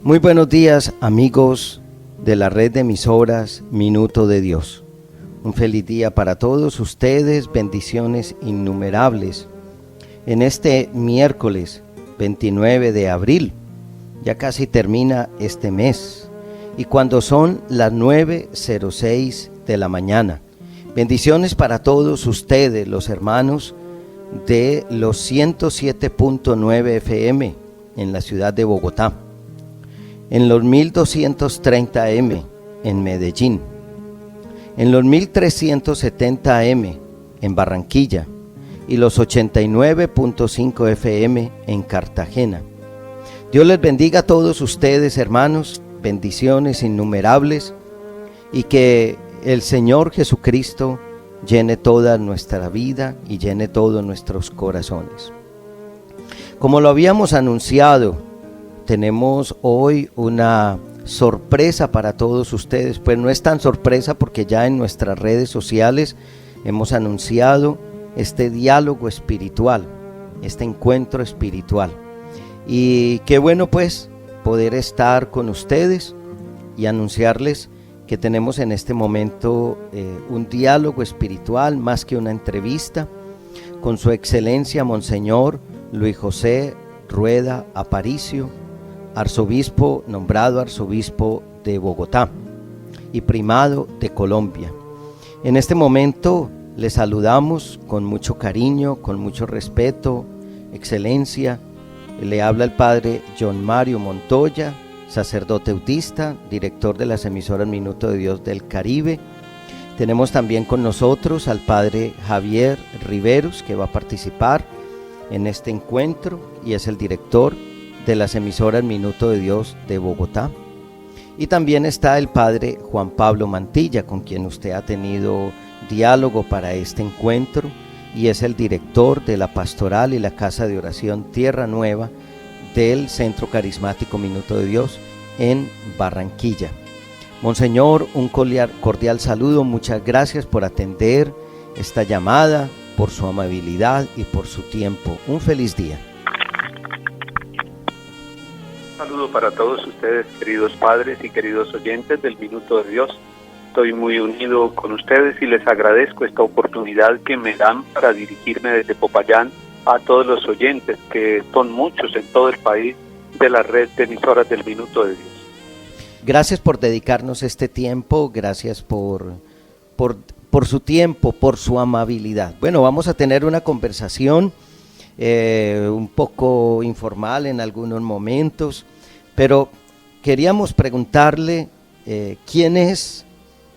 Muy buenos días, amigos de la red de emisoras Minuto de Dios. Un feliz día para todos ustedes, bendiciones innumerables. En este miércoles 29 de abril, ya casi termina este mes, y cuando son las 9:06 de la mañana. Bendiciones para todos ustedes, los hermanos de los 107.9 FM en la ciudad de Bogotá, en los 1230 AM en Medellín, en los 1370 AM en Barranquilla y los 89.5 FM en Cartagena. Dios les bendiga a todos ustedes, hermanos, bendiciones innumerables, y que el Señor Jesucristo llene toda nuestra vida y llene todos nuestros corazones. Como lo habíamos anunciado, tenemos hoy una sorpresa para todos ustedes. Pues no es tan sorpresa porque ya en nuestras redes sociales hemos anunciado este diálogo espiritual, este encuentro espiritual. Y qué bueno pues poder estar con ustedes y anunciarles que tenemos en este momento un diálogo espiritual más que una entrevista con su excelencia Monseñor Luis José Rueda Aparicio, arzobispo, nombrado arzobispo de Bogotá y primado de Colombia. En este momento les saludamos con mucho cariño, con mucho respeto. Excelencia, le habla el padre John Mario Montoya, sacerdote autista, director de las emisoras Minuto de Dios del Caribe. Tenemos también con nosotros al padre Javier Riveros, que va a participar en este encuentro y es el director de las emisoras Minuto de Dios de Bogotá. Y también está el padre Juan Pablo Mantilla, con quien usted ha tenido diálogo para este encuentro, y es el director de la pastoral y la casa de oración Tierra Nueva del Centro Carismático Minuto de Dios en Barranquilla. Monseñor, un cordial saludo, muchas gracias por atender esta llamada, por su amabilidad y por su tiempo. Un feliz día. Un saludo para todos ustedes, queridos padres y queridos oyentes del Minuto de Dios. Estoy muy unido con ustedes y les agradezco esta oportunidad que me dan para dirigirme desde Popayán a todos los oyentes, que son muchos en todo el país, de la red de emisoras del Minuto de Dios. Gracias por dedicarnos este tiempo, gracias por su tiempo, por su amabilidad. Bueno, vamos a tener una conversación un poco informal en algunos momentos, pero queríamos preguntarle quién es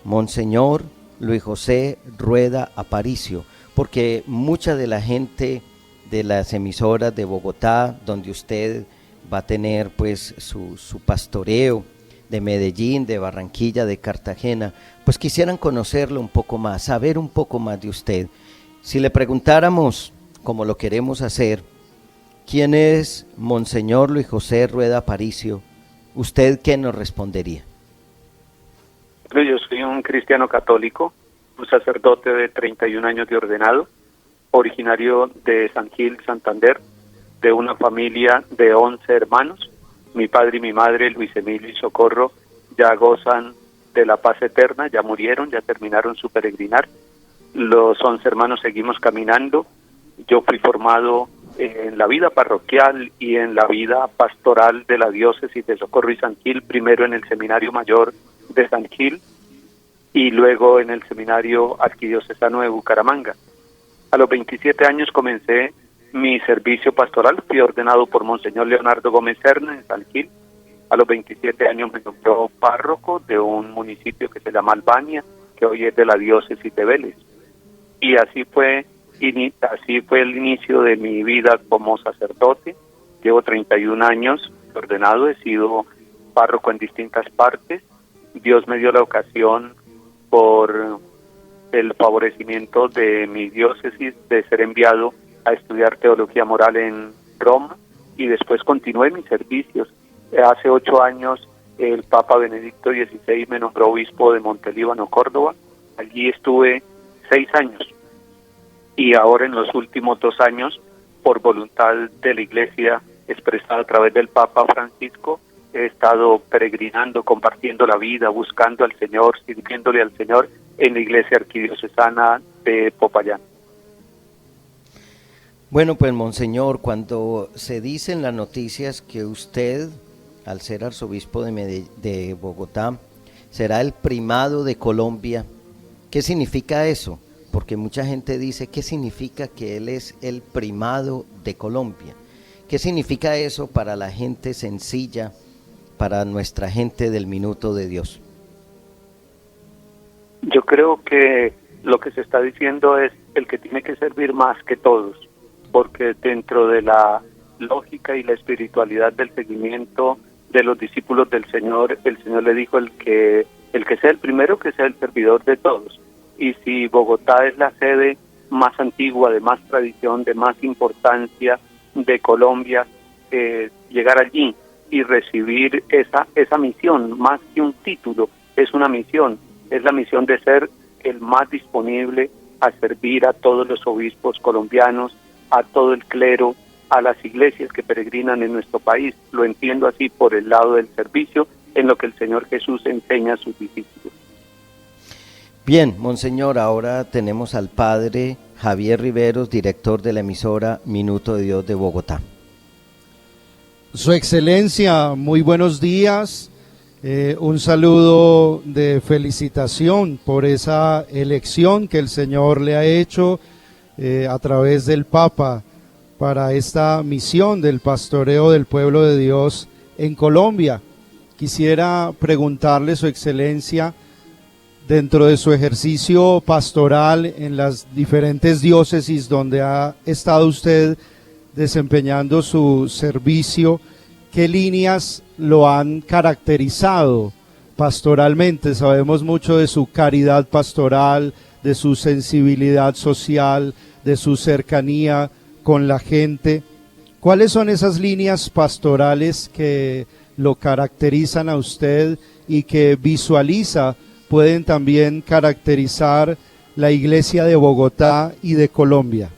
Monseñor Luis José Rueda Aparicio, porque mucha de la gente de las emisoras de Bogotá, donde usted va a tener pues su pastoreo, de Medellín, de Barranquilla, de Cartagena, pues quisieran conocerlo un poco más, saber un poco más de usted. Si le preguntáramos, como lo queremos hacer, ¿quién es Monseñor Luis José Rueda Aparicio? ¿Usted qué nos respondería? Yo soy un cristiano católico, un sacerdote de 31 años de ordenado, originario de San Gil, Santander, de una familia de 11 hermanos. Mi padre y mi madre, Luis Emilio y Socorro, ya gozan de la paz eterna, ya murieron, ya terminaron su peregrinar. Los 11 hermanos seguimos caminando. Yo fui formado en la vida parroquial y en la vida pastoral de la diócesis de Socorro y San Gil, primero en el Seminario Mayor de San Gil y luego en el Seminario Arquidiocesano de Bucaramanga. A los 27 años comencé mi servicio pastoral, fui ordenado por Monseñor Leonardo Gómez Serna en San Gil. A los 27 años me nombró párroco de un municipio que se llama Albania, que hoy es de la diócesis de Vélez. Y así fue el inicio de mi vida como sacerdote. Llevo 31 años ordenado, he sido párroco en distintas partes. Dios me dio la ocasión, por el favorecimiento de mi diócesis, de ser enviado a estudiar teología moral en Roma, y después continué mis servicios. Hace 8 años el Papa Benedicto XVI me nombró obispo de Montelíbano, Córdoba. Allí estuve 6 años, y ahora en los últimos 2 años, por voluntad de la Iglesia expresada a través del Papa Francisco, he estado peregrinando, compartiendo la vida, buscando al Señor, sirviéndole al Señor en la Iglesia Arquidiocesana de Popayán. Bueno, pues Monseñor, cuando se dice en las noticias que usted, al ser arzobispo de Bogotá, será el primado de Colombia, ¿qué significa eso? Porque mucha gente dice, ¿qué significa que él es el primado de Colombia? ¿Qué significa eso para la gente sencilla, para nuestra gente del Minuto de Dios? Yo creo que lo que se está diciendo es el que tiene que servir más que todos, porque dentro de la lógica y la espiritualidad del seguimiento de los discípulos del Señor, el Señor le dijo el que sea el primero, que sea el servidor de todos. Y si Bogotá es la sede más antigua, de más tradición, de más importancia de Colombia, llegar allí y recibir esa misión, más que un título, es una misión, es la misión de ser el más disponible a servir a todos los obispos colombianos, a todo el clero, a las iglesias que peregrinan en nuestro país. Lo entiendo así por el lado del servicio, en lo que el Señor Jesús enseña a sus discípulos. Bien, Monseñor, ahora tenemos al Padre Javier Riveros, director de la emisora Minuto de Dios de Bogotá. Su Excelencia, muy buenos días. Un saludo de felicitación por esa elección que el Señor le ha hecho a través del Papa para esta misión del pastoreo del pueblo de Dios en Colombia. Quisiera preguntarle, Su Excelencia, dentro de su ejercicio pastoral en las diferentes diócesis donde ha estado usted desempeñando su servicio, ¿qué líneas lo han caracterizado pastoralmente? Sabemos mucho de su caridad pastoral, de su sensibilidad social, de su cercanía con la gente. ¿Cuáles son esas líneas pastorales que lo caracterizan a usted y que visualiza pueden también caracterizar la Iglesia de Bogotá y de Colombia?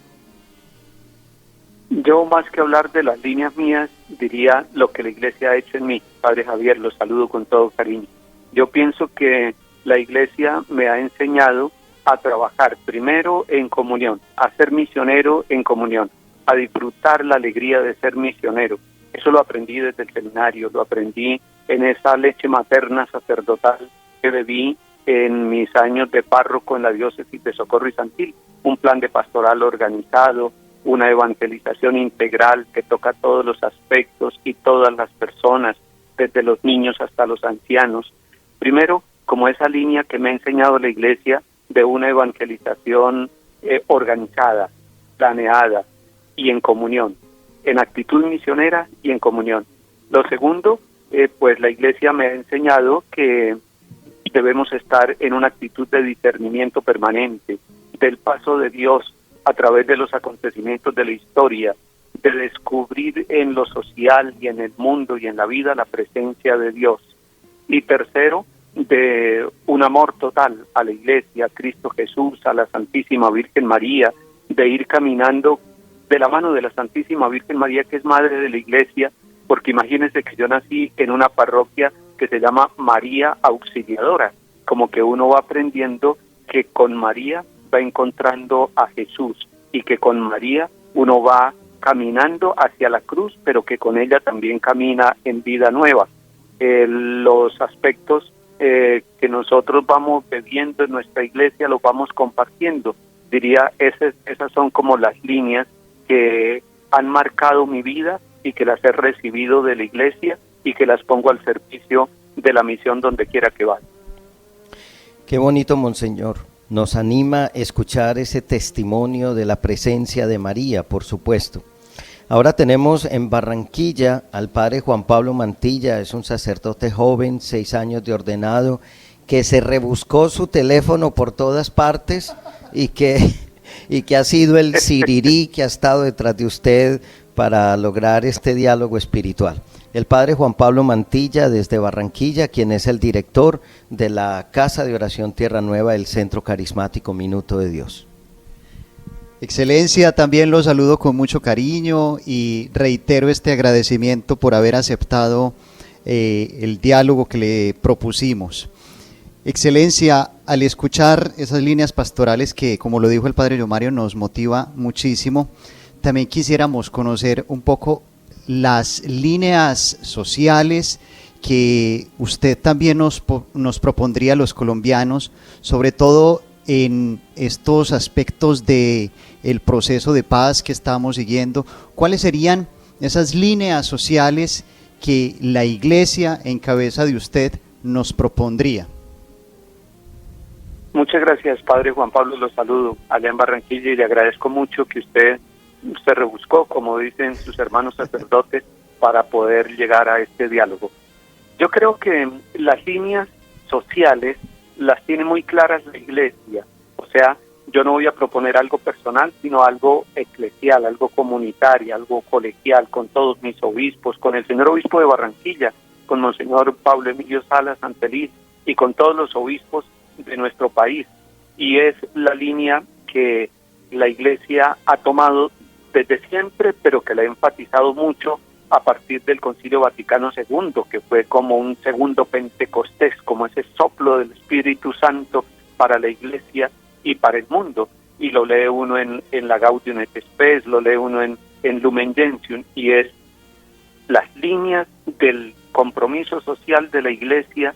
Yo, más que hablar de las líneas mías, diría lo que la Iglesia ha hecho en mí. Padre Javier, lo saludo con todo cariño. Yo pienso que la Iglesia me ha enseñado a trabajar primero en comunión, a ser misionero en comunión, a disfrutar la alegría de ser misionero. Eso lo aprendí desde el seminario, lo aprendí en esa leche materna sacerdotal que bebí en mis años de párroco en la diócesis de Socorro y San Gil, un plan de pastoral organizado, una evangelización integral que toca todos los aspectos y todas las personas, desde los niños hasta los ancianos. Primero, como esa línea que me ha enseñado la Iglesia de una evangelización organizada, planeada y en comunión, en actitud misionera y en comunión. Lo segundo, pues la Iglesia me ha enseñado que debemos estar en una actitud de discernimiento permanente, del paso de Dios a través de los acontecimientos de la historia, de descubrir en lo social y en el mundo y en la vida la presencia de Dios. Y tercero, de un amor total a la Iglesia, a Cristo Jesús, a la Santísima Virgen María, de ir caminando de la mano de la Santísima Virgen María, que es Madre de la Iglesia, porque imagínense que yo nací en una parroquia que se llama María Auxiliadora, como que uno va aprendiendo que con María va encontrando a Jesús y que con María uno va caminando hacia la cruz, pero que con ella también camina en vida nueva. Los aspectos que nosotros vamos viviendo en nuestra iglesia los vamos compartiendo. Diría, esas son como las líneas que han marcado mi vida y que las he recibido de la iglesia y que las pongo al servicio de la misión donde quiera que vaya. Qué bonito, Monseñor. Nos anima a escuchar ese testimonio de la presencia de María, por supuesto. Ahora tenemos en Barranquilla al Padre Juan Pablo Mantilla, es un sacerdote joven, 6 años de ordenado, que se rebuscó su teléfono por todas partes y que ha sido el sirirí que ha estado detrás de usted para lograr este diálogo espiritual. El Padre Juan Pablo Mantilla desde Barranquilla, quien es el director de la Casa de Oración Tierra Nueva del Centro Carismático Minuto de Dios. Excelencia, también lo saludo con mucho cariño y reitero este agradecimiento por haber aceptado el diálogo que le propusimos. Excelencia, al escuchar esas líneas pastorales que, como lo dijo el Padre Yomario, nos motiva muchísimo, también quisiéramos conocer un poco las líneas sociales que usted también nos propondría a los colombianos, sobre todo en estos aspectos de el proceso de paz que estamos siguiendo. ¿Cuáles serían esas líneas sociales que la Iglesia en cabeza de usted nos propondría? Muchas gracias, Padre Juan Pablo, lo saludo allá en Barranquilla y le agradezco mucho que usted se rebuscó, como dicen sus hermanos sacerdotes, para poder llegar a este diálogo. Yo creo que las líneas sociales las tiene muy claras la Iglesia, o sea, yo no voy a proponer algo personal, sino algo eclesial, algo comunitario, algo colegial, con todos mis obispos, con el señor obispo de Barranquilla, con Monseñor Pablo Emilio Salas Santeliz y con todos los obispos de nuestro país. Y es la línea que la Iglesia ha tomado desde siempre, pero que la ha enfatizado mucho a partir del Concilio Vaticano II, que fue como un segundo Pentecostés, como ese soplo del Espíritu Santo para la Iglesia y para el mundo. Y lo lee uno en la Gaudium et Spes, lo lee uno en Lumen Gentium, y es las líneas del compromiso social de la Iglesia,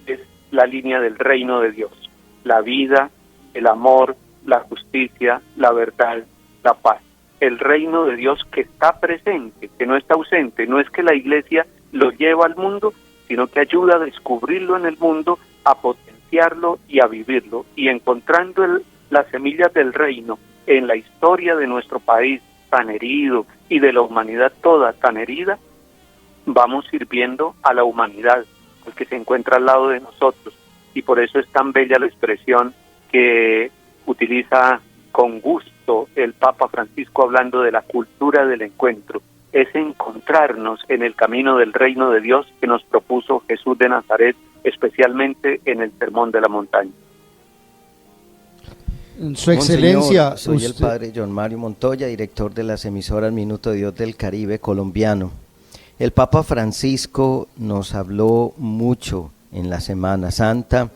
es la línea del reino de Dios, la vida, el amor, la justicia, la verdad, la paz. El reino de Dios que está presente, que no está ausente. No es que la Iglesia lo lleva al mundo, sino que ayuda a descubrirlo en el mundo, a potenciarlo y a vivirlo. Y encontrando las semillas del reino en la historia de nuestro país tan herido y de la humanidad toda tan herida, vamos sirviendo a la humanidad, al que se encuentra al lado de nosotros. Y por eso es tan bella la expresión que utiliza con gusto el Papa Francisco hablando de la cultura del encuentro. Es encontrarnos en el camino del reino de Dios que nos propuso Jesús de Nazaret, especialmente en el Sermón de la Montaña. Su Excelencia, Monseñor, soy el Padre John Mario Montoya, director de las emisoras Minuto de Dios del Caribe colombiano. El Papa Francisco nos habló mucho en la Semana Santa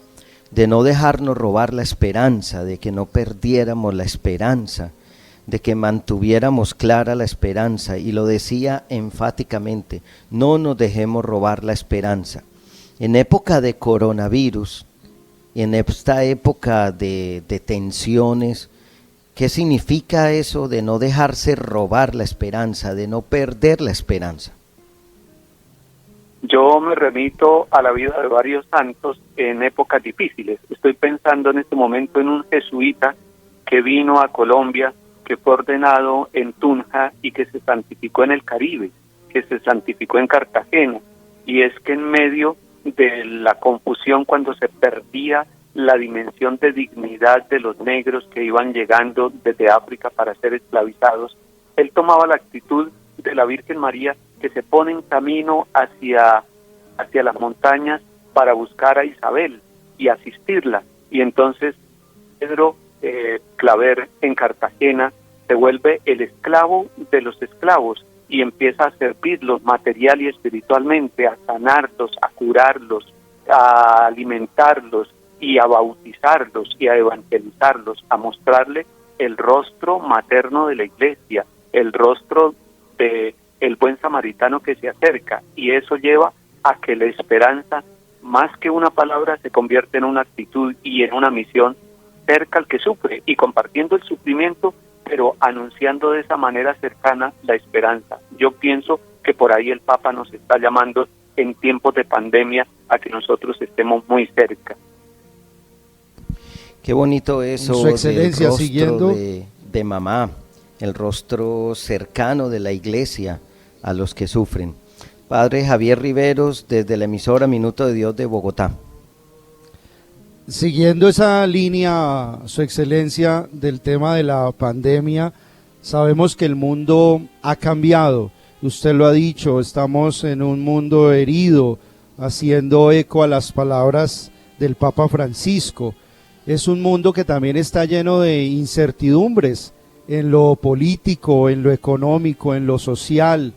de no dejarnos robar la esperanza, de que no perdiéramos la esperanza, de que mantuviéramos clara la esperanza, y lo decía enfáticamente: no nos dejemos robar la esperanza. En época de coronavirus, y en esta época de tensiones, ¿qué significa eso de no dejarse robar la esperanza, de no perder la esperanza? Yo me remito a la vida de varios santos en épocas difíciles. Estoy pensando en este momento en un jesuita que vino a Colombia, que fue ordenado en Tunja y que se santificó en el Caribe, que se santificó en Cartagena. Y es que en medio de la confusión, cuando se perdía la dimensión de dignidad de los negros que iban llegando desde África para ser esclavizados, él tomaba la actitud de la Virgen María, que se pone en camino hacia las montañas para buscar a Isabel y asistirla. Y entonces Pedro Claver en Cartagena se vuelve el esclavo de los esclavos y empieza a servirlos material y espiritualmente, a sanarlos, a curarlos, a alimentarlos y a bautizarlos y a evangelizarlos, a mostrarle el rostro materno de la Iglesia, el rostro de el buen samaritano que se acerca. Y eso lleva a que la esperanza, más que una palabra, se convierte en una actitud y en una misión cerca al que sufre y compartiendo el sufrimiento, pero anunciando de esa manera cercana la esperanza. Yo pienso que por ahí el Papa nos está llamando en tiempos de pandemia a que nosotros estemos muy cerca. Qué bonito eso, Su Excelencia, del rostro siguiendo de mamá, el rostro cercano de la Iglesia a los que sufren. Padre Javier Riveros, desde la emisora Minuto de Dios de Bogotá. Siguiendo esa línea, Su Excelencia, del tema de la pandemia, sabemos que el mundo ha cambiado. Usted lo ha dicho, estamos en un mundo herido, haciendo eco a las palabras del Papa Francisco. Es un mundo que también está lleno de incertidumbres en lo político, en lo económico, en lo social.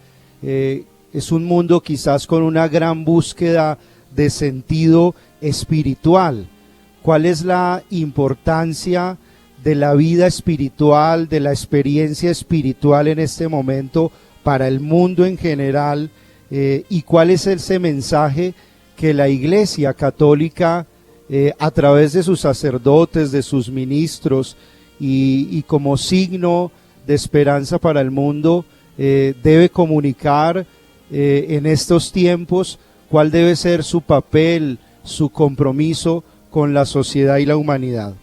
es un mundo quizás con una gran búsqueda de sentido espiritual. ¿Cuál es la importancia de la vida espiritual, de la experiencia espiritual en este momento para el mundo en general? ¿Y cuál es ese mensaje que la Iglesia Católica, a través de sus sacerdotes, de sus ministros y como signo de esperanza para el mundo, debe comunicar en estos tiempos? ¿Cuál debe ser su papel, su compromiso con la sociedad y la humanidad?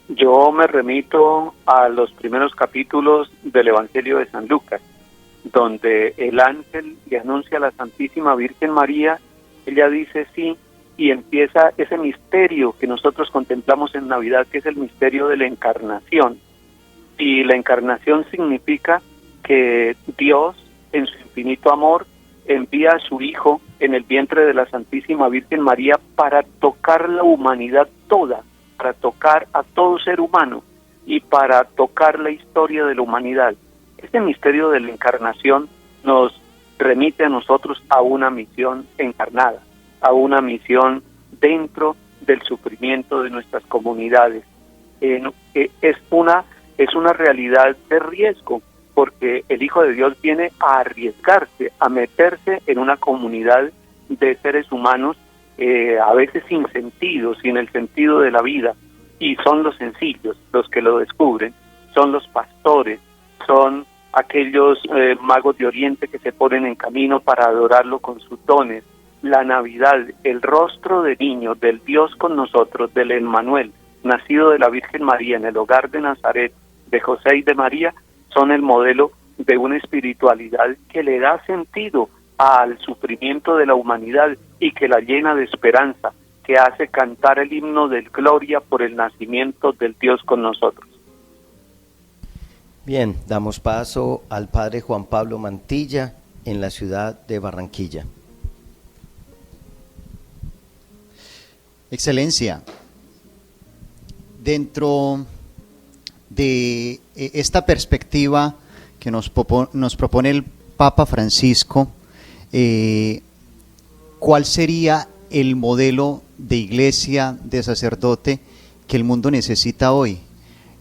Yo me remito a los primeros capítulos del Evangelio de San Lucas, donde el ángel le anuncia a la Santísima Virgen María, ella dice sí, y empieza ese misterio que nosotros contemplamos en Navidad, que es el misterio de la encarnación. Y la encarnación significa que Dios, en su infinito amor, envía a su Hijo en el vientre de la Santísima Virgen María para tocar la humanidad toda, para tocar a todo ser humano y para tocar la historia de la humanidad. Este misterio de la encarnación nos remite a nosotros a una misión encarnada, a una misión dentro del sufrimiento de nuestras comunidades. Es una realidad de riesgo, porque el Hijo de Dios viene a arriesgarse, a meterse en una comunidad de seres humanos a veces sin sentido, sin el sentido de la vida, y son los sencillos los que lo descubren, son los pastores, son aquellos magos de Oriente que se ponen en camino para adorarlo con sus dones. La Navidad, el rostro de niño, del Dios con nosotros, del Emmanuel, nacido de la Virgen María en el hogar de Nazaret, de José y de María, son el modelo de una espiritualidad que le da sentido al sufrimiento de la humanidad y que la llena de esperanza, que hace cantar el himno de gloria por el nacimiento del Dios con nosotros. Bien, damos paso al Padre Juan Pablo Mantilla en la ciudad de Barranquilla. Excelencia, dentro de esta perspectiva que nos propone el Papa Francisco, ¿cuál sería el modelo de iglesia, de sacerdote que el mundo necesita hoy?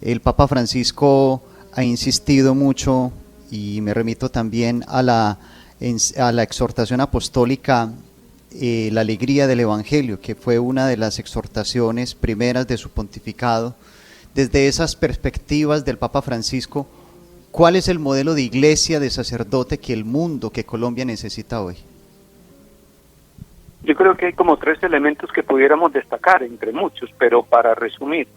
El Papa Francisco ha insistido mucho, y me remito también a la exhortación apostólica, la alegría del Evangelio, que fue una de las exhortaciones primeras de su pontificado. Desde esas perspectivas del Papa Francisco, ¿cuál es el modelo de iglesia, de sacerdote que el mundo, que Colombia necesita hoy? Yo creo que hay como 3 elementos que pudiéramos destacar entre muchos, pero para resumir,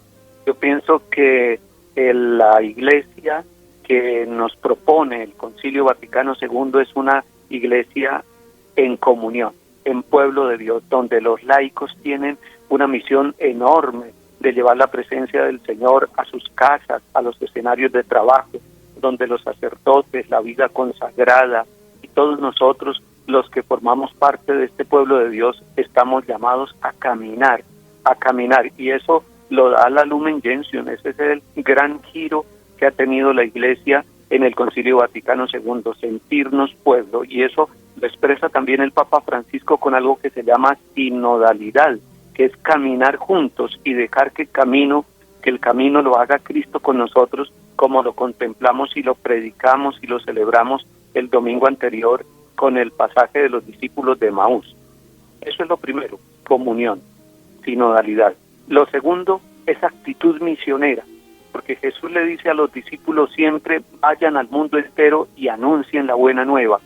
yo pienso que la iglesia que nos propone el Concilio Vaticano II es una iglesia en comunión, en pueblo de Dios, donde los laicos tienen una misión enorme de llevar la presencia del Señor a sus casas, a los escenarios de trabajo, donde los sacerdotes, la vida consagrada y todos nosotros, los que formamos parte de este pueblo de Dios, estamos llamados a caminar, y eso lo da la Lumen Gentium. Ese es el gran giro que ha tenido la Iglesia en el Concilio Vaticano II, sentirnos pueblo, y eso lo expresa también el Papa Francisco con algo que se llama sinodalidad, que es caminar juntos y dejar que el camino lo haga Cristo con nosotros, como lo contemplamos y lo predicamos y lo celebramos el domingo anterior con el pasaje de los discípulos de Emaús. Eso es lo primero, comunión, sinodalidad. Lo segundo es actitud misionera, porque Jesús le dice a los discípulos siempre: vayan al mundo entero y anuncien la buena nueva.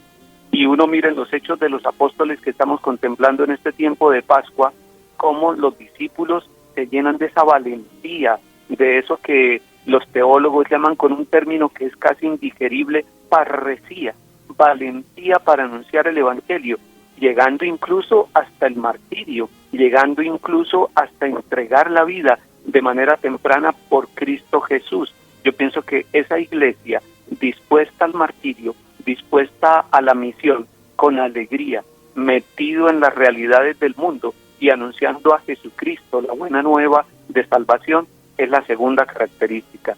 Y uno mira en los hechos de los apóstoles que estamos contemplando en este tiempo de Pascua, cómo los discípulos se llenan de esa valentía, de eso que los teólogos llaman con un término que es casi indigerible, parresía, valentía para anunciar el Evangelio, llegando incluso hasta el martirio, llegando incluso hasta entregar la vida de manera temprana por Cristo Jesús. Yo pienso que esa iglesia dispuesta al martirio, dispuesta a la misión, con alegría, metido en las realidades del mundo y anunciando a Jesucristo, la buena nueva de salvación, es la segunda característica.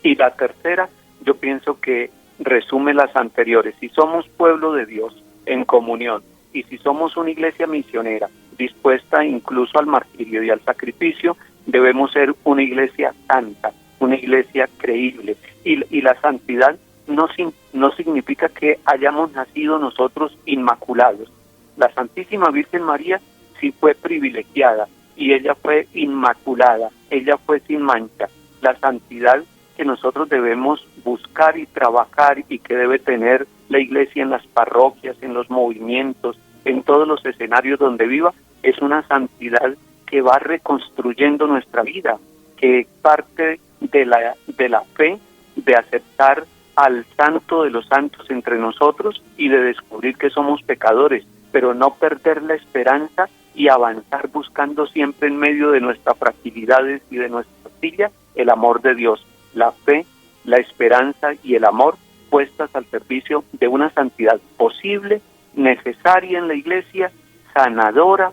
Y la tercera, yo pienso que resume las anteriores. Si somos pueblo de Dios en comunión y si somos una iglesia misionera dispuesta incluso al martirio y al sacrificio, debemos ser una iglesia santa, una iglesia creíble. Y la santidad no significa que hayamos nacido nosotros inmaculados. La Santísima Virgen María sí fue privilegiada y ella fue inmaculada, ella fue sin mancha. La santidad que nosotros debemos buscar y trabajar y que debe tener la iglesia en las parroquias, en los movimientos, en todos los escenarios donde viva, es una santidad que va reconstruyendo nuestra vida, que parte de la fe, de aceptar al santo de los santos entre nosotros y de descubrir que somos pecadores, pero no perder la esperanza y avanzar buscando siempre en medio de nuestras fragilidades y de nuestra silla el amor de Dios, la fe, la esperanza y el amor puestas al servicio de una santidad posible, necesaria en la iglesia, sanadora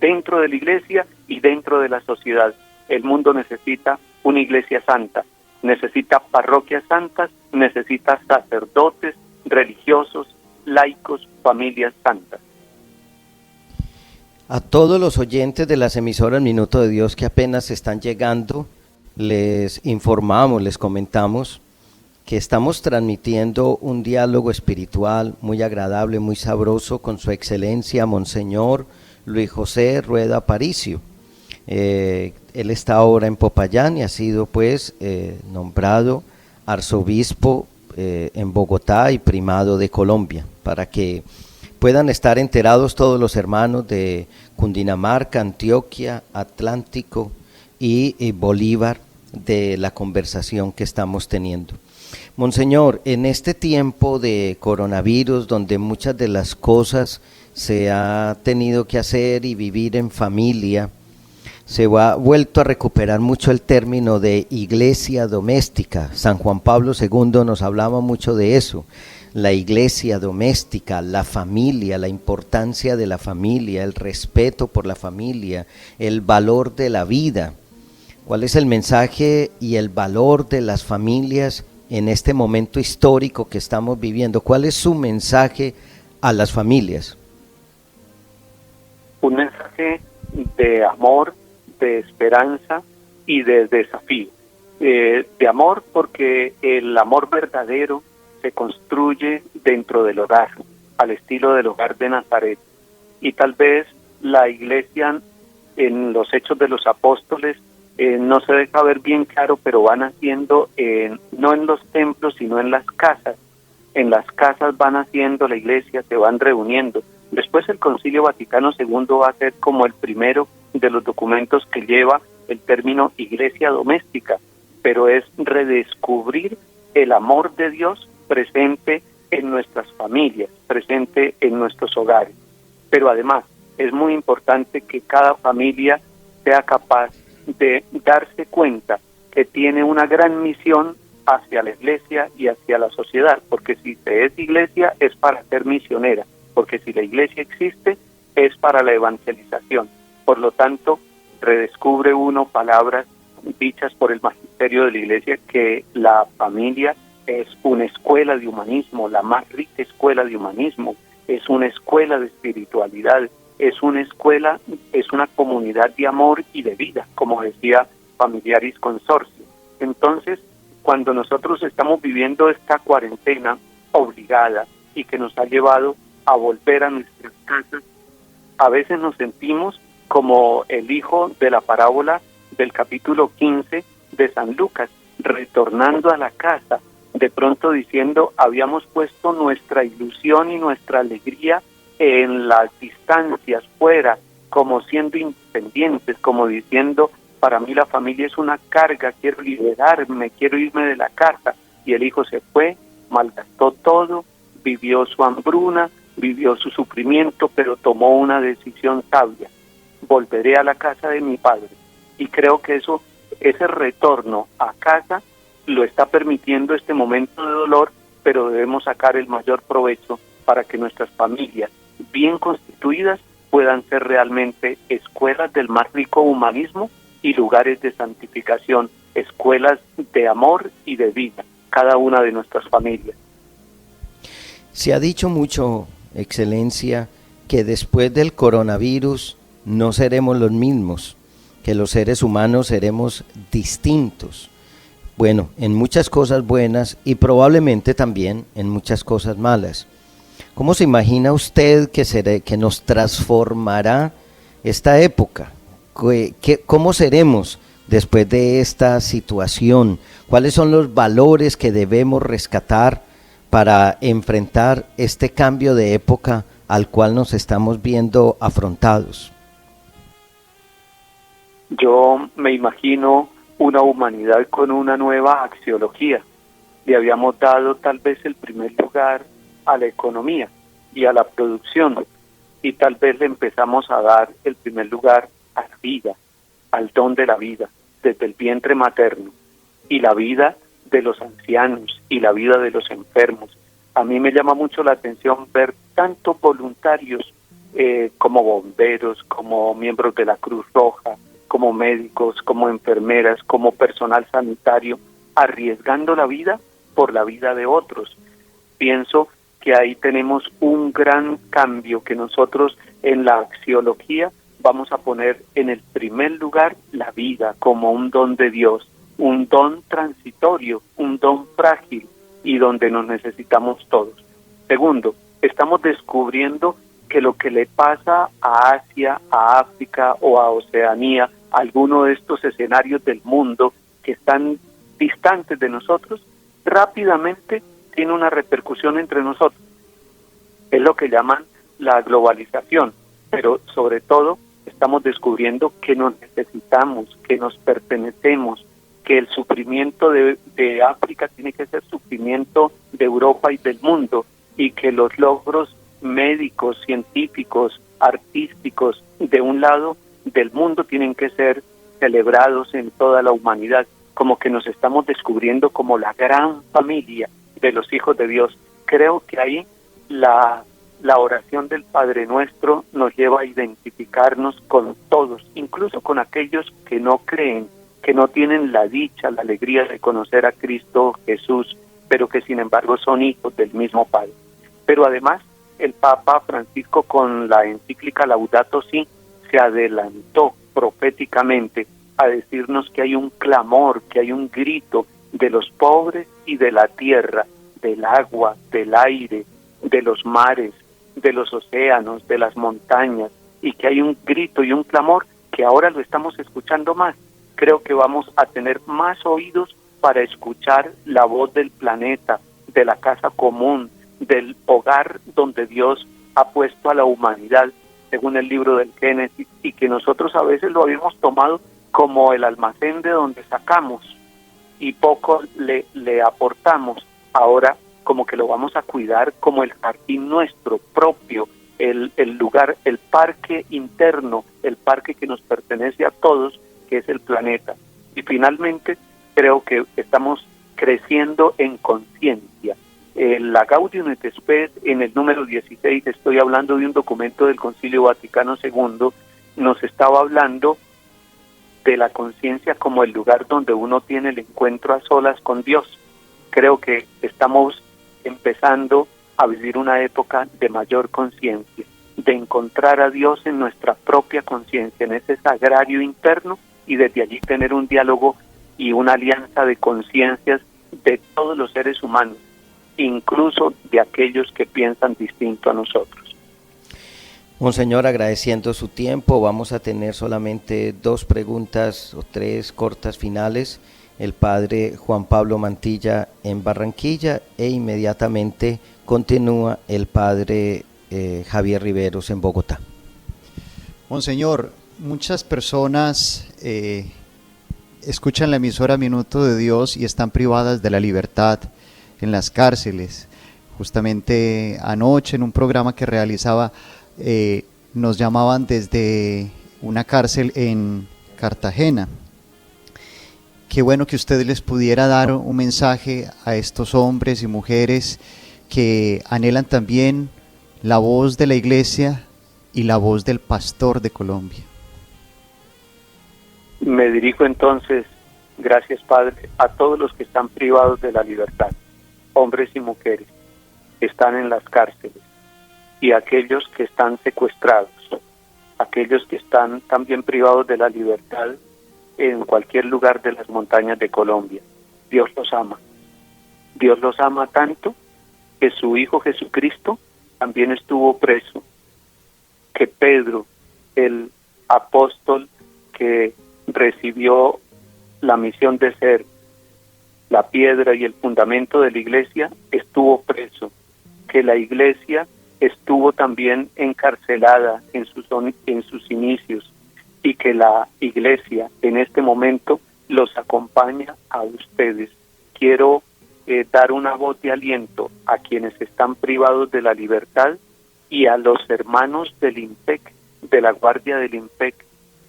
dentro de la iglesia y dentro de la sociedad. El mundo necesita una iglesia santa, necesita parroquias santas, necesita sacerdotes, religiosos, laicos, familias santas. A todos los oyentes de las emisoras Minuto de Dios que apenas están llegando, les informamos, les comentamos que estamos transmitiendo un diálogo espiritual muy agradable, muy sabroso con su excelencia Monseñor Luis José Rueda Aparicio. Él está ahora en Popayán y ha sido nombrado arzobispo en Bogotá y primado de Colombia, para que puedan estar enterados todos los hermanos de Cundinamarca, Antioquia, Atlántico y Bolívar de la conversación que estamos teniendo. Monseñor, en este tiempo de coronavirus, donde muchas de las cosas se ha tenido que hacer y vivir en familia, se ha vuelto a recuperar mucho el término de iglesia doméstica. San Juan Pablo II nos hablaba mucho de eso, la iglesia doméstica, la familia, la importancia de la familia, el respeto por la familia, el valor de la vida. ¿Cuál es el mensaje y el valor de las familias en este momento histórico que estamos viviendo? ¿Cuál es su mensaje a las familias? Un mensaje de amor, de esperanza y de desafío. De amor porque el amor verdadero se construye dentro del hogar, al estilo del hogar de Nazaret. Y tal vez la iglesia en los Hechos de los Apóstoles no se deja ver bien claro, pero van haciendo, no en los templos, sino en las casas. En las casas van haciendo la iglesia, se van reuniendo. Después el Concilio Vaticano II va a ser como el primero de los documentos que lleva el término iglesia doméstica, pero es redescubrir el amor de Dios presente en nuestras familias, presente en nuestros hogares. Pero además es muy importante que cada familia sea capaz de darse cuenta que tiene una gran misión hacia la iglesia y hacia la sociedad, porque si se es iglesia es para ser misionera, porque si la iglesia existe es para la evangelización. Por lo tanto, redescubre uno palabras dichas por el magisterio de la iglesia, que la familia es una escuela de humanismo, la más rica escuela de humanismo, es una escuela de espiritualidad, es una escuela, es una comunidad de amor y de vida, como decía Familiaris Consortio. Entonces, cuando nosotros estamos viviendo esta cuarentena obligada y que nos ha llevado a volver a nuestras casas, a veces nos sentimos como el hijo de la parábola del capítulo 15 de San Lucas, retornando a la casa, de pronto diciendo, habíamos puesto nuestra ilusión y nuestra alegría en las distancias fuera, como siendo independientes, como diciendo, para mí la familia es una carga, quiero liberarme, quiero irme de la casa. Y el hijo se fue, malgastó todo, vivió su hambruna, vivió su sufrimiento, pero tomó una decisión sabia: volveré a la casa de mi padre. Y creo que ese retorno a casa lo está permitiendo este momento de dolor, pero debemos sacar el mayor provecho para que nuestras familias bien constituidas puedan ser realmente escuelas del más rico humanismo y lugares de santificación, escuelas de amor y de vida, cada una de nuestras familias. Se ha dicho mucho, Excelencia, que después del coronavirus no seremos los mismos, que los seres humanos seremos distintos. Bueno, en muchas cosas buenas y probablemente también en muchas cosas malas. ¿Cómo se imagina usted que nos transformará esta época? ¿Cómo seremos después de esta situación? ¿Cuáles son los valores que debemos rescatar para enfrentar este cambio de época al cual nos estamos viendo afrontados? Yo me imagino una humanidad con una nueva axiología. Le habíamos dado tal vez el primer lugar a la economía y a la producción, y tal vez le empezamos a dar el primer lugar a la vida, al don de la vida, desde el vientre materno, y la vida de los ancianos y la vida de los enfermos. A mí me llama mucho la atención ver tantos voluntarios como bomberos, como miembros de la Cruz Roja, como médicos, como enfermeras, como personal sanitario, arriesgando la vida por la vida de otros. Pienso que ahí tenemos un gran cambio, que nosotros en la axiología vamos a poner en el primer lugar la vida como un don de Dios, un don transitorio, un don frágil y donde nos necesitamos todos. Segundo, estamos descubriendo que lo que le pasa a Asia, a África o a Oceanía, alguno de estos escenarios del mundo que están distantes de nosotros, rápidamente tiene una repercusión entre nosotros. Es lo que llaman la globalización, pero sobre todo estamos descubriendo que nos necesitamos, que nos pertenecemos, que el sufrimiento de África tiene que ser sufrimiento de Europa y del mundo, y que los logros médicos, científicos, artísticos de un lado del mundo tienen que ser celebrados en toda la humanidad, como que nos estamos descubriendo como la gran familia de los hijos de Dios. Creo que ahí la oración del Padre Nuestro nos lleva a identificarnos con todos, incluso con aquellos que no creen, que no tienen la dicha, la alegría de conocer a Cristo Jesús, pero que sin embargo son hijos del mismo Padre. Pero además, el Papa Francisco, con la encíclica Laudato Si, se adelantó proféticamente a decirnos que hay un clamor, que hay un grito de los pobres y de la tierra, del agua, del aire, de los mares, de los océanos, de las montañas, y que hay un grito y un clamor que ahora lo estamos escuchando más. Creo que vamos a tener más oídos para escuchar la voz del planeta, de la casa común, del hogar donde Dios ha puesto a la humanidad, según el libro del Génesis, y que nosotros a veces lo habíamos tomado como el almacén de donde sacamos y poco le aportamos. Ahora como que lo vamos a cuidar como el jardín nuestro propio, el lugar, el parque interno, el parque que nos pertenece a todos, que es el planeta. Y finalmente creo que estamos creciendo en conciencia. La Gaudium et Spes, en el número 16, estoy hablando de un documento del Concilio Vaticano II, nos estaba hablando de la conciencia como el lugar donde uno tiene el encuentro a solas con Dios. Creo que estamos empezando a vivir una época de mayor conciencia, de encontrar a Dios en nuestra propia conciencia, en ese sagrario interno, y desde allí tener un diálogo y una alianza de conciencias de todos los seres humanos, incluso de aquellos que piensan distinto a nosotros. Monseñor, agradeciendo su tiempo, vamos a tener solamente 2 preguntas o 3 cortas finales. El padre Juan Pablo Mantilla en Barranquilla, e inmediatamente continúa el padre Javier Riveros en Bogotá. Monseñor, muchas personas escuchan la emisora Minuto de Dios y están privadas de la libertad en las cárceles. Justamente anoche en un programa que realizaba nos llamaban desde una cárcel en Cartagena. Qué bueno que usted les pudiera dar un mensaje a estos hombres y mujeres que anhelan también la voz de la iglesia y la voz del pastor de Colombia. Me dirijo entonces, gracias Padre, a todos los que están privados de la libertad, hombres y mujeres. están en las cárceles y aquellos que están secuestrados, aquellos que están también privados de la libertad en cualquier lugar de las montañas de Colombia. Dios los ama. Dios los ama tanto que su Hijo Jesucristo también estuvo preso, que Pedro, el apóstol que recibió la misión de ser la piedra y el fundamento de la iglesia, estuvo preso, que la iglesia estuvo también encarcelada en sus inicios, y que la iglesia en este momento los acompaña a ustedes. Quiero dar una voz de aliento a quienes están privados de la libertad y a los hermanos del IMPEC, de la Guardia del IMPEC.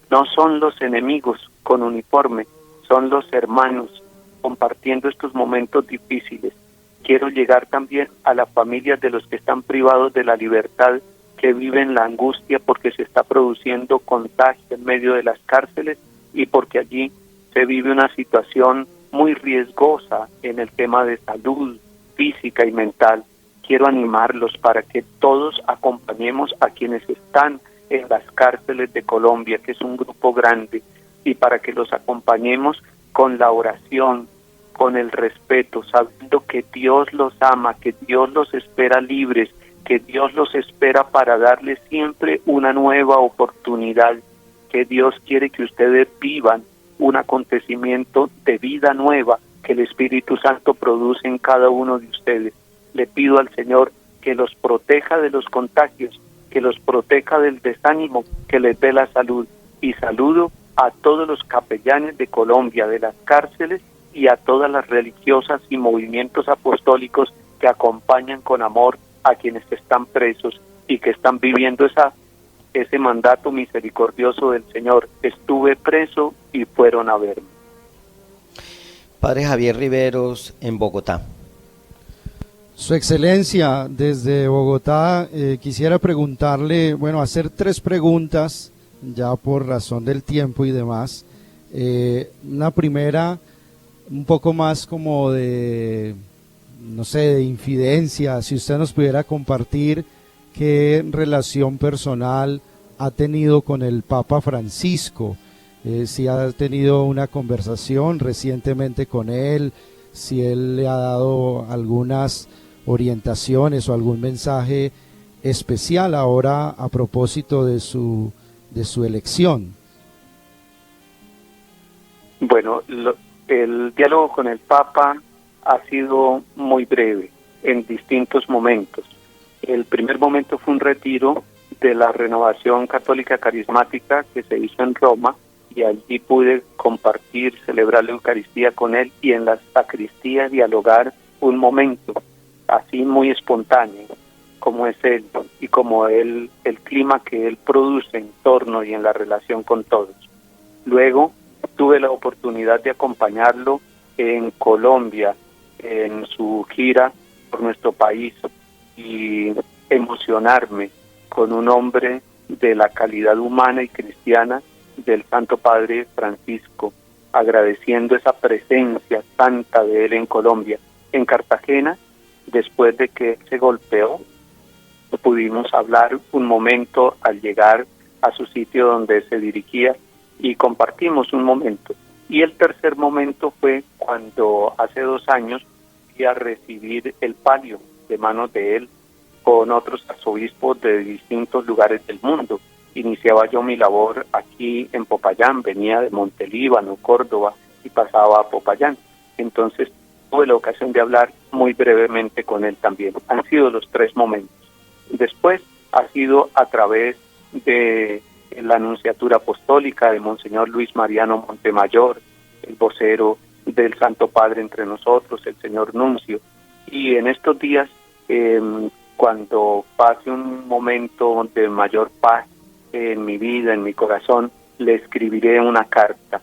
No son los enemigos con uniforme, son los hermanos compartiendo estos momentos difíciles. Quiero llegar también a las familias de los que están privados de la libertad, que viven la angustia porque se está produciendo contagio en medio de las cárceles y porque allí se vive una situación muy riesgosa en el tema de salud física y mental. Quiero animarlos para que todos acompañemos a quienes están en las cárceles de Colombia, que es un grupo grande, y para que los acompañemos con la oración, con el respeto, sabiendo que Dios los ama, que Dios los espera libres, que Dios los espera para darles siempre una nueva oportunidad, que Dios quiere que ustedes vivan un acontecimiento de vida nueva que el Espíritu Santo produce en cada uno de ustedes. Le pido al Señor que los proteja de los contagios, que los proteja del desánimo, que les dé la salud. Y saludo a todos los capellanes de Colombia, de las cárceles, y a todas las religiosas y movimientos apostólicos que acompañan con amor a quienes están presos y que están viviendo ese mandato misericordioso del Señor. Estuve preso y fueron a verme. Padre Javier Riveros, en Bogotá. Su Excelencia, desde Bogotá, quisiera preguntarle, hacer 3 preguntas, ya por razón del tiempo y demás. Una primera, un poco más como de, de infidencia, si usted nos pudiera compartir qué relación personal ha tenido con el Papa Francisco, si ha tenido una conversación recientemente con él, si él le ha dado algunas orientaciones o algún mensaje especial ahora a propósito de su elección. Bueno, el diálogo con el Papa ha sido muy breve en distintos momentos. El primer momento fue un retiro de la Renovación Católica Carismática que se hizo en Roma, y allí pude compartir, celebrar la Eucaristía con él y en la sacristía dialogar un momento así muy espontáneo como es él y como el clima que él produce en torno y en la relación con todos. Luego tuve la oportunidad de acompañarlo en Colombia en su gira por nuestro país y emocionarme con un hombre de la calidad humana y cristiana del Santo Padre Francisco, agradeciendo esa presencia santa de él en Colombia. En Cartagena, después de que se golpeó, pudimos hablar un momento al llegar a su sitio donde se dirigía y compartimos un momento. Y el tercer momento fue cuando hace 2 años fui a recibir el palio de manos de él con otros arzobispos de distintos lugares del mundo. Iniciaba yo mi labor aquí en Popayán, venía de Montelíbano, Córdoba, y pasaba a Popayán. Entonces tuve la ocasión de hablar muy brevemente con él también. Han sido los 3 momentos. Después ha sido a través de la Anunciatura Apostólica de Monseñor Luis Mariano Montemayor, el vocero del Santo Padre entre nosotros, el señor Nuncio. Y en estos días, cuando pase un momento de mayor paz en mi vida, en mi corazón, le escribiré una carta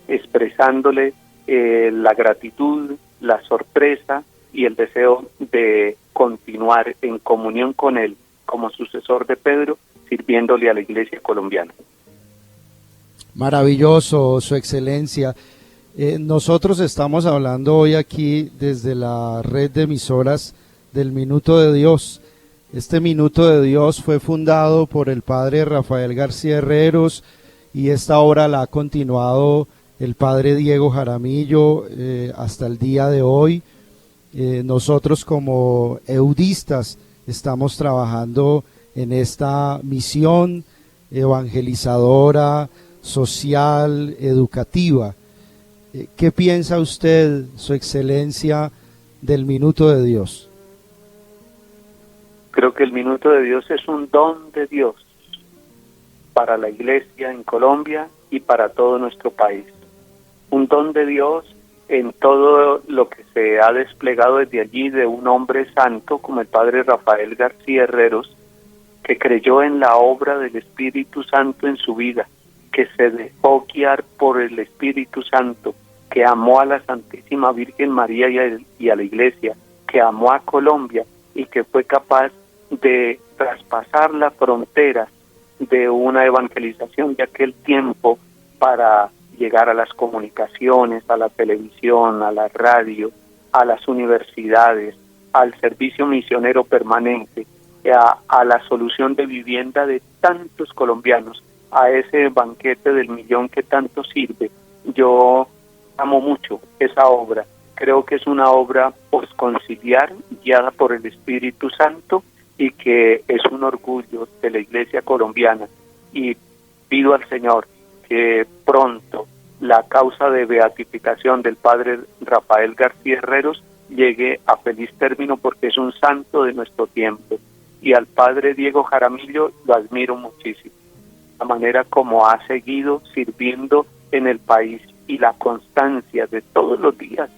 expresándole la gratitud, la sorpresa y el deseo de continuar en comunión con él como sucesor de Pedro, sirviéndole a la Iglesia colombiana. Maravilloso, Su Excelencia. Nosotros estamos hablando hoy aquí desde la red de emisoras del Minuto de Dios. Este Minuto de Dios fue fundado por el padre Rafael García Herreros y esta obra la ha continuado el padre Diego Jaramillo hasta el día de hoy. Nosotros como eudistas estamos trabajando en esta misión evangelizadora, social, educativa. ¿Qué piensa usted, Su Excelencia, del Minuto de Dios? Creo que el Minuto de Dios es un don de Dios para la Iglesia en Colombia y para todo nuestro país. Un don de Dios en todo lo que se ha desplegado desde allí de un hombre santo como el padre Rafael García Herreros, que creyó en la obra del Espíritu Santo en su vida, que se dejó guiar por el Espíritu Santo, que amó a la Santísima Virgen María y a la Iglesia, que amó a Colombia y que fue capaz de traspasar la frontera de una evangelización de aquel tiempo para llegar a las comunicaciones, a la televisión, a la radio, a las universidades, al servicio misionero permanente, a la solución de vivienda de tantos colombianos, a ese banquete del millón que tanto sirve. Yo amo mucho esa obra. Creo que es una obra posconciliar, guiada por el Espíritu Santo, y que es un orgullo de la Iglesia colombiana. Y pido al Señor que pronto la causa de beatificación del padre Rafael García Herreros llegue a feliz término, porque es un santo de nuestro tiempo. Y al padre Diego Jaramillo lo admiro muchísimo, la manera como ha seguido sirviendo en el país y la constancia de todos los días.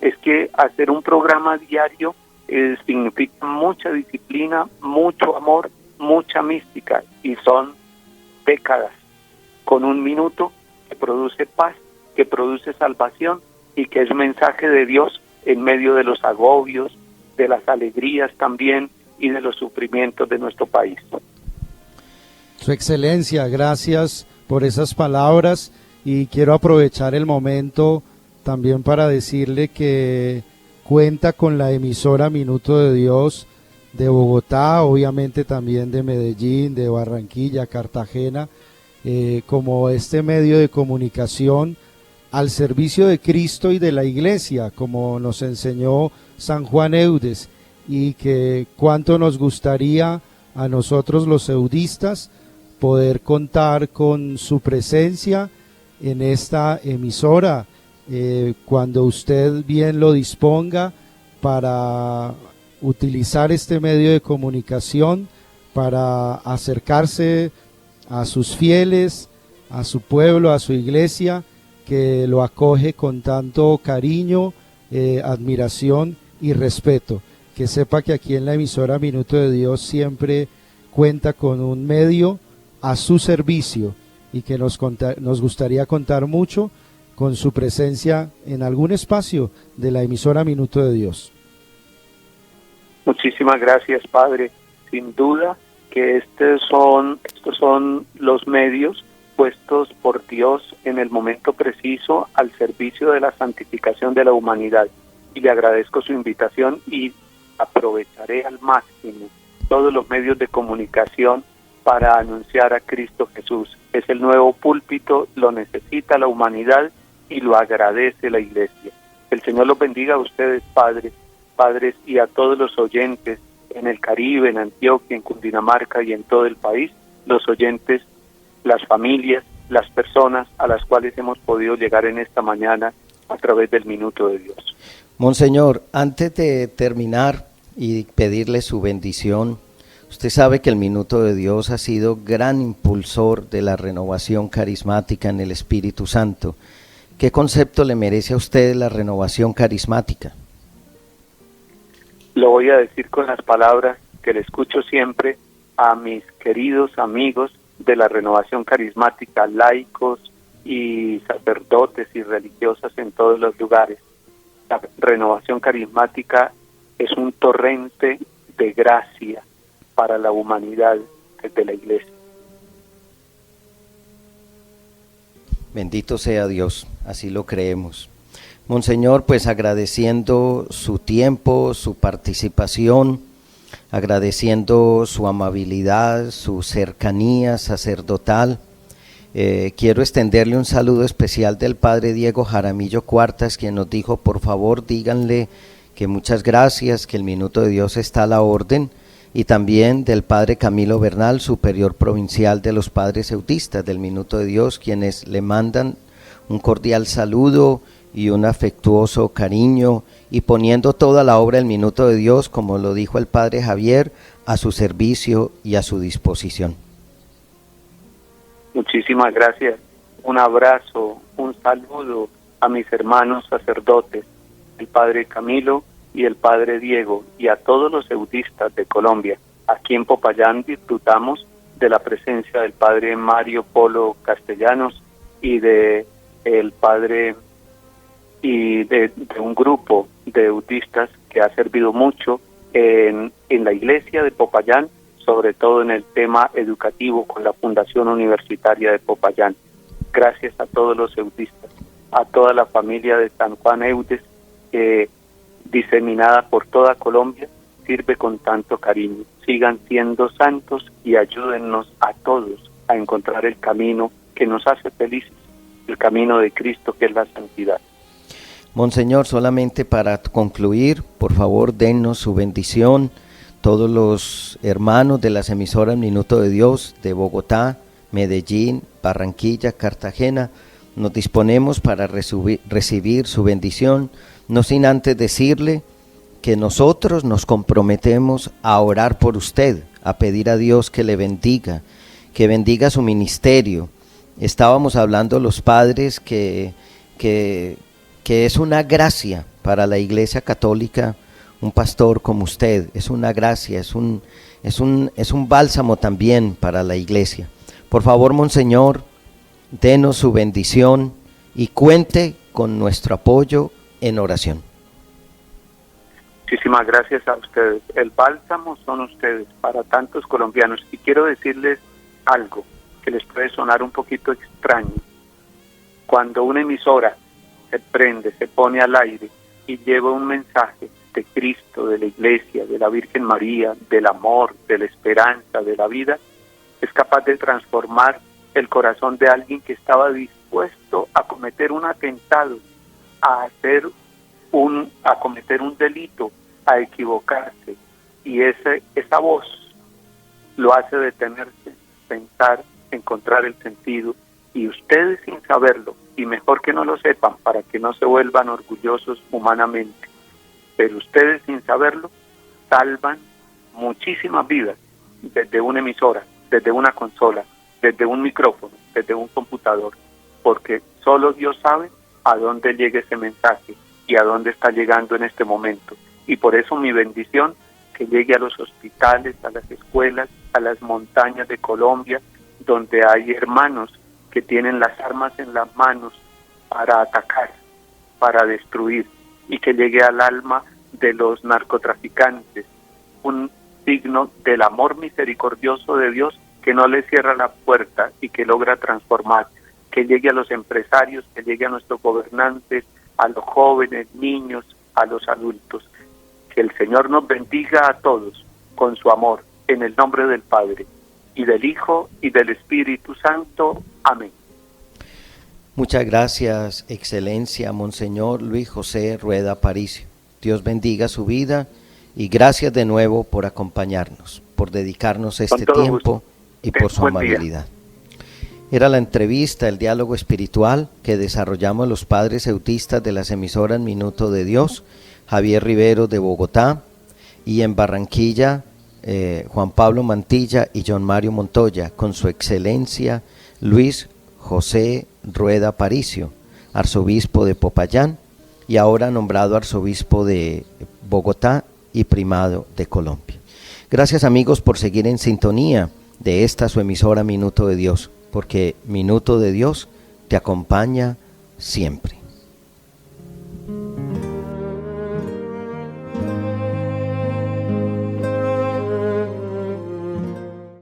Es que hacer un programa diario significa mucha disciplina, mucho amor, mucha mística, y son décadas con un minuto que produce paz, que produce salvación y que es mensaje de Dios en medio de los agobios, de las alegrías también y de los sufrimientos de nuestro país. Su Excelencia, gracias por esas palabras, y quiero aprovechar el momento también para decirle que cuenta con la emisora Minuto de Dios de Bogotá, obviamente también de Medellín, de Barranquilla, Cartagena, como este medio de comunicación al servicio de Cristo y de la Iglesia, como nos enseñó San Juan Eudes, y que cuánto nos gustaría a nosotros los eudistas poder contar con su presencia en esta emisora, cuando usted bien lo disponga, para utilizar este medio de comunicación para acercarse a sus fieles, a su pueblo, a su iglesia, que lo acoge con tanto cariño, admiración y respeto. Que sepa que aquí en la emisora Minuto de Dios siempre cuenta con un medio a su servicio, y que nos gustaría contar mucho con su presencia en algún espacio de la emisora Minuto de Dios. Muchísimas gracias, Padre. Sin duda que estos son los medios puestos por Dios en el momento preciso al servicio de la santificación de la humanidad. Y le agradezco su invitación y aprovecharé al máximo todos los medios de comunicación para anunciar a Cristo Jesús. Es el nuevo púlpito, lo necesita la humanidad y lo agradece la Iglesia. El Señor los bendiga a ustedes, padres, y a todos los oyentes en el Caribe, en Antioquia, en Cundinamarca y en todo el país, los oyentes, las familias, las personas a las cuales hemos podido llegar en esta mañana a través del Minuto de Dios. Monseñor, antes de terminar y pedirle su bendición, usted sabe que el Minuto de Dios ha sido gran impulsor de la renovación carismática en el Espíritu Santo. ¿Qué concepto le merece a usted la renovación carismática? Lo voy a decir con las palabras que le escucho siempre a mis queridos amigos de la renovación carismática, laicos y sacerdotes y religiosas en todos los lugares. La renovación carismática es un torrente de gracia para la humanidad desde la Iglesia. Bendito sea Dios, así lo creemos. Monseñor, pues agradeciendo su tiempo, su participación, agradeciendo su amabilidad, su cercanía sacerdotal, quiero extenderle un saludo especial del Padre Diego Jaramillo Cuartas, quien nos dijo: por favor díganle que muchas gracias, que el Minuto de Dios está a la orden, y también del Padre Camilo Bernal, superior provincial de los Padres Eutistas del Minuto de Dios, quienes le mandan un cordial saludo y un afectuoso cariño, y poniendo toda la obra del Minuto de Dios, como lo dijo el Padre Javier, a su servicio y a su disposición. Muchísimas gracias. Un abrazo, un saludo a mis hermanos sacerdotes, el Padre Camilo y el Padre Diego, y a todos los eudistas de Colombia. Aquí en Popayán disfrutamos de la presencia del Padre Mario Polo Castellanos y de el Padre y de un grupo de eudistas que ha servido mucho en la iglesia de Popayán, sobre todo en el tema educativo con la Fundación Universitaria de Popayán. Gracias a todos los eudistas, a toda la familia de San Juan Eudes, que diseminada por toda Colombia sirve con tanto cariño. Sigan siendo santos y ayúdennos a todos a encontrar el camino que nos hace felices, el camino de Cristo, que es la santidad. Monseñor, solamente para concluir, por favor, dennos su bendición. Todos los hermanos de las emisoras Minuto de Dios de Bogotá, Medellín, Barranquilla, Cartagena, nos disponemos para recibir su bendición, no sin antes decirle que nosotros nos comprometemos a orar por usted, a pedir a Dios que le bendiga, que bendiga su ministerio. Estábamos hablando los padres que es una gracia para la Iglesia Católica un pastor como usted, es una gracia, es un bálsamo también para la Iglesia. Por favor, Monseñor, denos su bendición y cuente con nuestro apoyo en oración. Muchísimas gracias a ustedes. El bálsamo son ustedes para tantos colombianos, y quiero decirles algo que les puede sonar un poquito extraño. Cuando una emisora se prende, se pone al aire y lleva un mensaje de Cristo, de la Iglesia, de la Virgen María, del amor, de la esperanza, de la vida, es capaz de transformar el corazón de alguien que estaba dispuesto a cometer un atentado, a cometer un delito, a equivocarse, y esa voz lo hace detenerse, pensar, encontrar el sentido, y ustedes sin saberlo, y mejor que no lo sepan para que no se vuelvan orgullosos humanamente, pero ustedes sin saberlo salvan muchísimas vidas desde una emisora, desde una consola, desde un micrófono, desde un computador, porque solo Dios sabe a dónde llega ese mensaje y a dónde está llegando en este momento. Y por eso mi bendición, que llegue a los hospitales, a las escuelas, a las montañas de Colombia, donde hay hermanos que tienen las armas en las manos para atacar, para destruir, y que llegue al alma de los narcotraficantes un signo del amor misericordioso de Dios, que no le cierra la puerta y que logra transformar, que llegue a los empresarios, que llegue a nuestros gobernantes, a los jóvenes, niños, a los adultos. Que el Señor nos bendiga a todos con su amor, en el nombre del Padre, y del Hijo, y del Espíritu Santo. Amén. Muchas gracias, Excelencia, Monseñor Luis José Rueda Aparicio. Dios bendiga su vida y gracias de nuevo por acompañarnos, por dedicarnos este tiempo gusto. Y por su amabilidad. Era la entrevista, el diálogo espiritual que desarrollamos los padres eutistas de las emisoras Minuto de Dios, Javier Rivero de Bogotá, y en Barranquilla, Juan Pablo Mantilla y John Mario Montoya, con su Excelencia Luis José Rueda Aparicio, arzobispo de Popayán y ahora nombrado arzobispo de Bogotá y primado de Colombia. Gracias, amigos, por seguir en sintonía de esta su emisora Minuto de Dios, porque Minuto de Dios te acompaña siempre.